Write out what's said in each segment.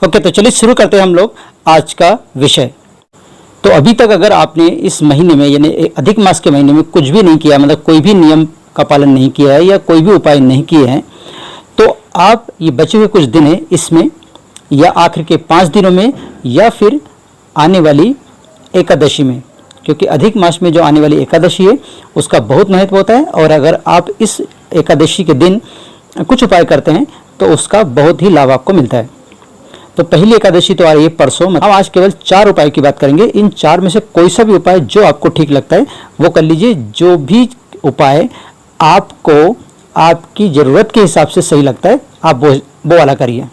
Okay, तो चलिए शुरू करते हैं हम लोग आज का विषय। तो अभी तक अगर आपने इस महीने में यानी अधिक मास के महीने में कुछ भी नहीं किया, मतलब कोई भी नियम का पालन नहीं किया है या कोई भी उपाय नहीं किए हैं, तो आप ये बचे हुए कुछ दिन हैं इसमें, या आखिर के 5 दिनों में, या फिर आने वाली एकादशी में, क्योंकि अधिक मास में जो आने वाली एकादशी है उसका बहुत महत्व होता है। और अगर आप इस एकादशी के दिन कुछ उपाय करते हैं तो उसका बहुत ही लाभ आपको मिलता है। तो पहली एकादशी तो आ रही है परसों। हम आज केवल 4 उपाय की बात करेंगे। इन 4 में से कोई सा भी उपाय जो आपको ठीक लगता है वो कर लीजिए। जो भी उपाय आपको आपकी ज़रूरत के हिसाब से सही लगता है आप वो वाला करिए।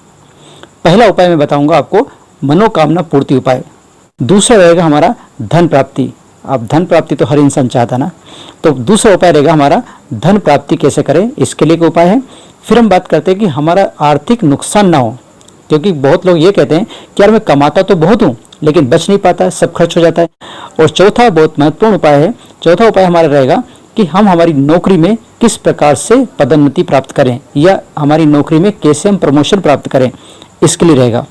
पहला उपाय मैं बताऊंगा आपको, मनोकामना पूर्ति उपाय। दूसरा रहेगा हमारा धन प्राप्ति। अब धन प्राप्ति तो हर इंसान चाहता ना, तो दूसरा उपाय रहेगा हमारा धन प्राप्ति कैसे करें, इसके लिए एक उपाय है। फिर हम बात करते हैं कि हमारा आर्थिक नुकसान ना हो, क्योंकि बहुत लोग ये कहते हैं कि यार मैं कमाता तो बहुत हूँ लेकिन बच नहीं पाता है, सब खर्च हो जाता है। और चौथा बहुत महत्वपूर्ण उपाय है, चौथा उपाय हमारा रहेगा कि हम हमारी नौकरी में किस प्रकार से पदोन्नति प्राप्त करें या हमारी नौकरी में कैसे हम प्रमोशन प्राप्त करें, इसके लिए रहेगा।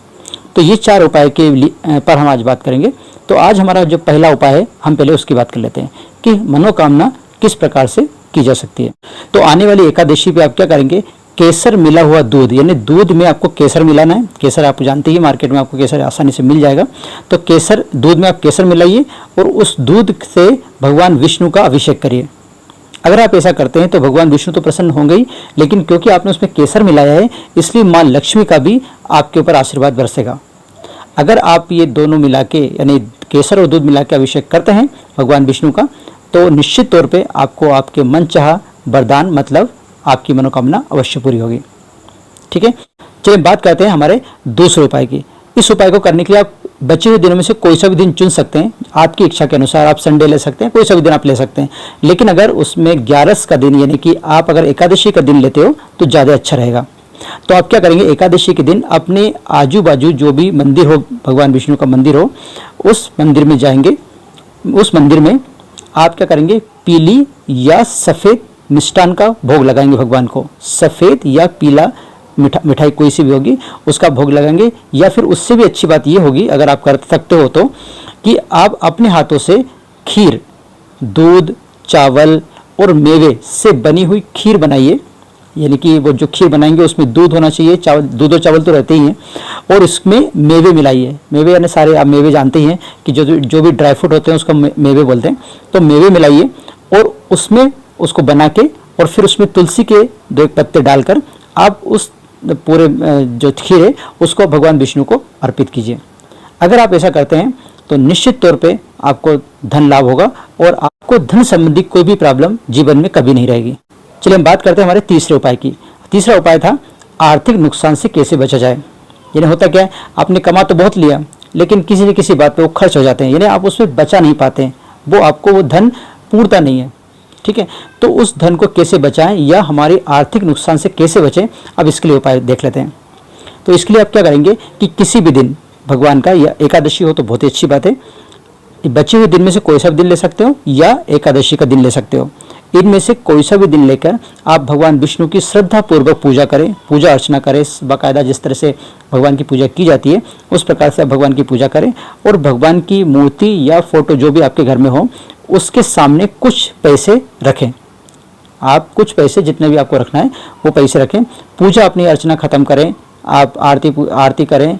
तो ये 4 उपाय के पर हम आज बात करेंगे। तो आज हमारा जो पहला उपाय है हम पहले उसकी बात कर लेते हैं कि मनोकामना किस प्रकार से की जा सकती है। तो आने वाली एकादशी पे आप क्या करेंगे, केसर मिला हुआ दूध, यानी दूध में आपको केसर मिलाना है। केसर आप जानते ही मार्केट में आपको केसर आसानी से मिल जाएगा। तो केसर, दूध में आप केसर मिलाइए और उस दूध से भगवान विष्णु का अभिषेक करिए। अगर आप ऐसा करते हैं तो भगवान विष्णु तो प्रसन्न होंगे ही, लेकिन क्योंकि आपने उसमें केसर मिलाया है इसलिए माँ लक्ष्मी का भी आपके ऊपर आशीर्वाद बरसेगा। अगर आप ये दोनों मिला के यानी केसर और दूध मिला के अभिषेक करते हैं भगवान विष्णु का, तो निश्चित तौर पे आपको आपके मन चाहा वरदान, मतलब आपकी मनोकामना अवश्य पूरी होगी। ठीक है, चलिए बात करते हैं हमारे दूसरे उपाय की। इस उपाय को करने के लिए आप बचे हुए दिनों में से कोई सा भी दिन चुन सकते हैं, आपकी इच्छा के अनुसार। आप संडे ले सकते हैं, कोई सा भी दिन आप ले सकते हैं, लेकिन अगर उसमें 11 का दिन यानी कि आप अगर एकादशी का दिन लेते हो तो ज़्यादा अच्छा रहेगा। तो आप क्या करेंगे, एकादशी के दिन अपने आजू बाजू जो भी मंदिर हो, भगवान विष्णु का मंदिर हो, उस मंदिर में जाएंगे। उस मंदिर में आप क्या करेंगे, पीली या सफ़ेद मिष्ठान का भोग लगाएंगे भगवान को। सफ़ेद या पीला मिठाई कोई सी भी होगी उसका भोग लगाएंगे। या फिर उससे भी अच्छी बात ये होगी, अगर आप कर सकते हो तो, कि आप अपने हाथों से खीर, दूध, चावल और मेवे से बनी हुई खीर बनाइए। यानी कि वो जो खीर बनाएंगे उसमें दूध होना चाहिए, चावल, दूध और चावल तो रहते ही हैं, और इसमें मेवे मिलाइए। मेवे यानी सारे आप मेवे जानते ही हैं कि जो भी ड्राई फ्रूट होते हैं उसको मेवे बोलते हैं। तो मेवे मिलाइए और उसमें उसको बना के, और फिर उसमें तुलसी के 2 पत्ते डालकर आप उस पूरे जो खीर है उसको भगवान विष्णु को अर्पित कीजिए। अगर आप ऐसा करते हैं तो निश्चित तौर पे आपको धन लाभ होगा और आपको धन संबंधी कोई भी प्रॉब्लम जीवन में कभी नहीं रहेगी। चलिए हम बात करते हैं हमारे तीसरे उपाय की। तीसरा उपाय था आर्थिक नुकसान से कैसे बचा जाए। यानी होता क्या है, आपने कमा तो बहुत लिया लेकिन किसी न किसी बात पे वो खर्च हो जाते हैं, यानी आप उसमें बचा नहीं पाते हैं, वो आपको वो धन पूरता नहीं है। ठीक है, तो उस धन को कैसे बचाएं या हमारे आर्थिक नुकसान से कैसे बचें, अब इसके लिए उपाय देख लेते हैं। तो इसके लिए आप क्या करेंगे कि किसी भी दिन भगवान का, या एकादशी हो तो बहुत ही अच्छी बात है, बचे हुए दिन में से कोई सा भी दिन ले सकते हो या एकादशी का दिन ले सकते हो। इनमें से कोई सा भी दिन लेकर आप भगवान विष्णु की श्रद्धा पूर्वक पूजा करें, पूजा अर्चना करें बाकायदा। जिस तरह से भगवान की पूजा की जाती है उस प्रकार से आप भगवान की पूजा करें, और भगवान की मूर्ति या फोटो जो भी आपके घर में हो उसके सामने कुछ पैसे रखें। आप कुछ पैसे जितने भी आपको रखना है वो पैसे रखें। पूजा अपनी अर्चना खत्म करें, आप आरती करें,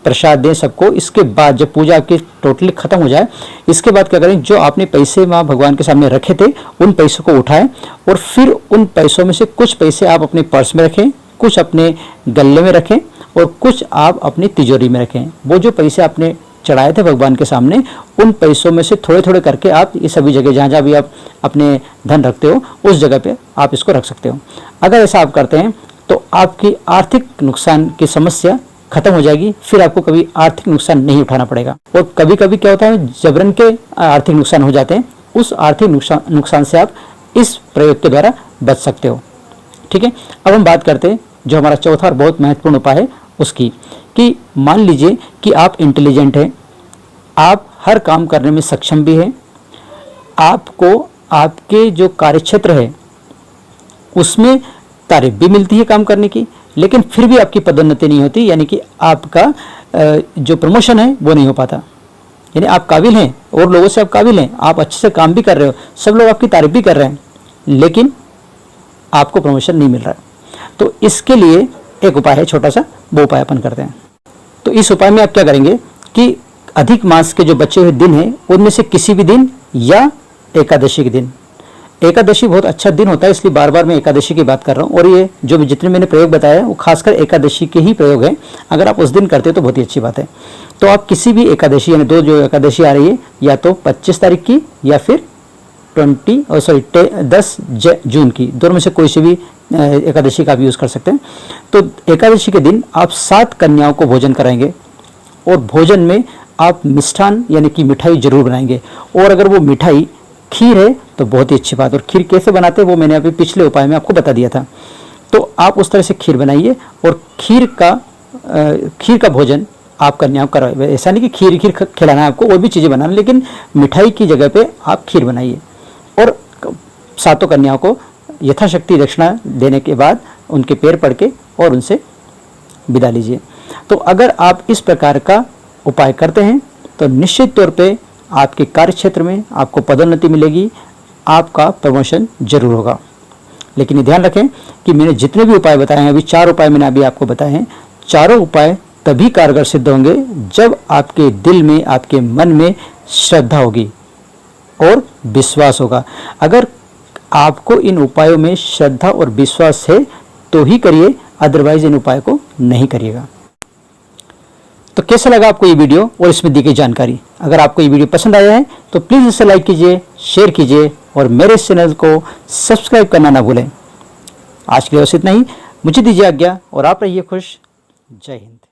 प्रसाद दें सबको। इसके बाद जब पूजा आपकी टोटली खत्म हो जाए, इसके बाद क्या करें, जो आपने पैसे वहाँ भगवान के सामने रखे थे उन पैसों को उठाएं और फिर उन पैसों में से कुछ पैसे आप अपने पर्स में रखें, कुछ अपने गले में रखें और कुछ आप अपनी तिजोरी में रखें। वो जो पैसे आपने चढ़ाए थे भगवान के सामने, उन पैसों में से थोड़े थोड़े करके आप ये सभी जगह जहाँ जहाँ भी आप अपने धन रखते हो उस जगह पे आप इसको रख सकते हो। अगर ऐसा आप करते हैं तो आपकी आर्थिक नुकसान की समस्या खत्म हो जाएगी, फिर आपको कभी आर्थिक नुकसान नहीं उठाना पड़ेगा। और कभी कभी क्या होता है, जबरन के आर्थिक नुकसान हो जाते हैं, उस आर्थिक नुकसान से आप इस प्रयोग के द्वारा बच सकते हो। ठीक है, अब हम बात करते हैं जो हमारा चौथा और बहुत महत्वपूर्ण उपाय है उसकी, कि मान लीजिए कि आप इंटेलिजेंट हैं, आप हर काम करने में सक्षम भी हैं, आपको आपके जो कार्यक्षेत्र है उसमें तारीफ भी मिलती है काम करने की, लेकिन फिर भी आपकी पदोन्नति नहीं होती, यानी कि आपका जो प्रमोशन है वो नहीं हो पाता। यानी आप काबिल हैं और लोगों से आप काबिल हैं, आप अच्छे से काम भी कर रहे हो, सब लोग आपकी तारीफ भी कर रहे हैं, लेकिन आपको प्रमोशन नहीं मिल रहा है। तो इसके लिए एक उपाय है छोटा सा, वो उपाय अपन करते हैं। तो इस उपाय में आप क्या करेंगे कि अधिक मास के जो बचे हुए दिन हैं उनमें से किसी भी दिन या एकादशी के दिन, एकादशी बहुत अच्छा दिन होता है इसलिए बार बार मैं एकादशी की बात कर रहा हूँ, और ये जो जितने मैंने प्रयोग बताया वो खासकर एकादशी के ही प्रयोग हैं। अगर आप उस दिन करते हो तो बहुत ही अच्छी बात है। तो आप किसी भी एकादशी, यानी दो जो एकादशी आ रही है, या तो 25 तारीख की या फिर 10 जून की, दोनों में से कोई सी भी एकादशी का आप यूज़ कर सकते हैं। तो एकादशी के दिन आप 7 कन्याओं को भोजन कराएंगे, और भोजन में आप मिष्ठान यानी कि मिठाई जरूर बनाएंगे, और अगर वो मिठाई खीर है तो बहुत ही अच्छी बात। और खीर कैसे बनाते हैं वो मैंने अभी पिछले उपाय में आपको बता दिया था। तो आप उस तरह से खीर बनाइए, और खीर का भोजन आप कन्याओं को करवाइए। ऐसा नहीं कि खीर खिलाना है आपको, और भी चीज़ें बनाना, लेकिन मिठाई की जगह पे आप खीर बनाइए, और 7 कन्याओं को यथाशक्ति दक्षिणा देने के बाद उनके पैर पड़ के और उनसे विदा लीजिए। तो अगर आप इस प्रकार का उपाय करते हैं तो निश्चित तौर पे आपके कार्य क्षेत्र में आपको पदोन्नति मिलेगी, आपका प्रमोशन जरूर होगा। लेकिन ये ध्यान रखें कि मैंने जितने भी उपाय बताए हैं, अभी 4 उपाय मैंने अभी आपको बताए हैं, चारों उपाय तभी कारगर सिद्ध होंगे जब आपके दिल में, आपके मन में श्रद्धा होगी और विश्वास होगा। अगर आपको इन उपायों में श्रद्धा और विश्वास है तो ही करिए, अदरवाइज इन उपाय को नहीं करिएगा। तो कैसा लगा आपको ये वीडियो और इसमें दी गई जानकारी? अगर आपको ये वीडियो पसंद आया है तो प्लीज़ इसे लाइक कीजिए, शेयर कीजिए, और मेरे इस चैनल को सब्सक्राइब करना ना भूलें। आज के लिए बस इतना ही, मुझे दीजिए आज्ञा, और आप रहिए खुश। जय हिंद।